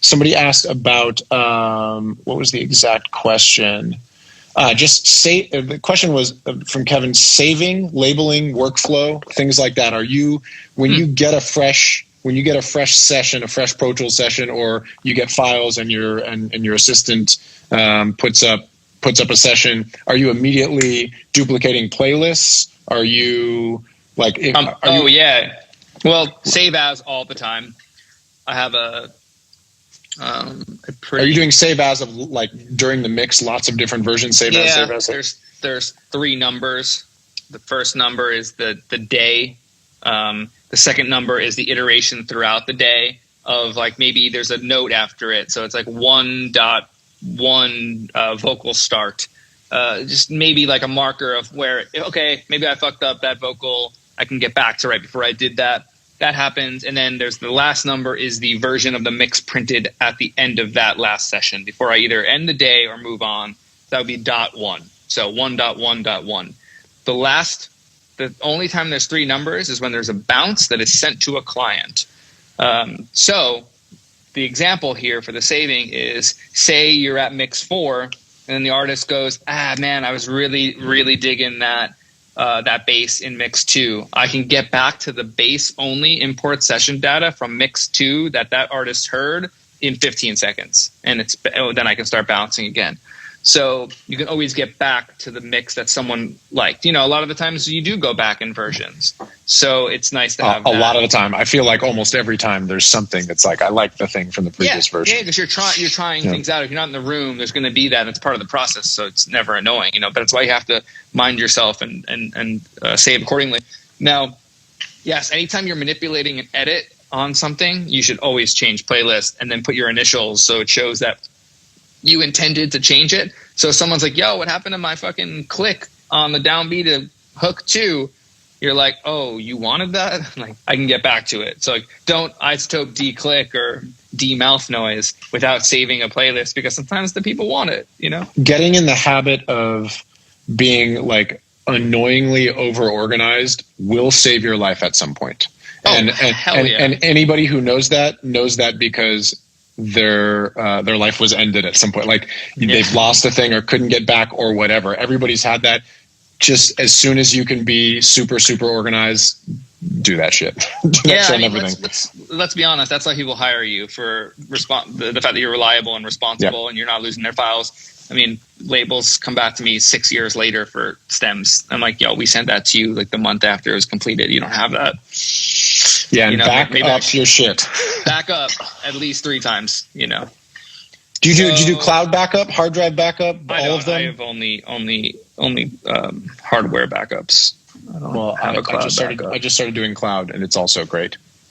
Somebody asked about what was the exact question? The question was from Kevin: saving, labeling, workflow, things like that. Are you when you get a fresh session, a fresh Pro Tools session, or you get files and your assistant puts up a session? Are you immediately duplicating playlists? Are you like? Yeah. Well, save as all the time. I have Are you doing save as of like during the mix, lots of different versions? Save as. There's 3 numbers. The first number is the day. The second number is the iteration throughout the day of like maybe there's a note after it, so it's like 1.1 vocal start. Just maybe like a marker of where maybe I fucked up that vocal. I can get back to right before I did that. That happens, and then there's the last number is the version of the mix printed at the end of that last session before I either end the day or move on. That would be .1. So 1.1.1. The only time there's 3 numbers is when there's a bounce that is sent to a client. So the example here for the saving is, say you're at mix 4, and then the artist goes, man, I was really, really digging that bass in mix 2. I can get back to the bass only import session data from mix 2 that artist heard in 15 seconds. And then I can start bouncing again. So you can always get back to the mix that someone liked. A lot of the times you do go back in versions. So it's nice to have that. A lot of the time. I feel like almost every time there's something that's like, I like the thing from the previous version. Yeah, because you're trying things out. If you're not in the room, there's going to be that. It's part of the process. So it's never annoying, but that's why you have to mind yourself and save accordingly. Now, yes, anytime you're manipulating an edit on something, you should always change playlist and then put your initials so it shows that you intended to change it. So if someone's like, yo, what happened to my fucking click on the downbeat of hook 2? You're like, oh, you wanted that? Like, I can get back to it. So like, don't isotope D-click or D-mouth noise without saving a playlist, because sometimes the people want it, Getting in the habit of being like annoyingly over-organized will save your life at some point. And anybody who knows that because their life was ended at some point. Like they've lost a thing or couldn't get back or whatever. Everybody's had that. Just as soon as you can be super, super organized, do that shit. Let's be honest. That's why people hire you, for the fact that you're reliable and responsible and you're not losing their files. I mean, labels come back to me 6 years later for stems. I'm like, yo, we sent that to you like the month after it was completed. You don't have that. Yeah, and back up your shit. Back up at least 3 times, Do you do cloud backup, hard drive backup, all of them? I have only hardware backups. I just started doing cloud, and it's also great.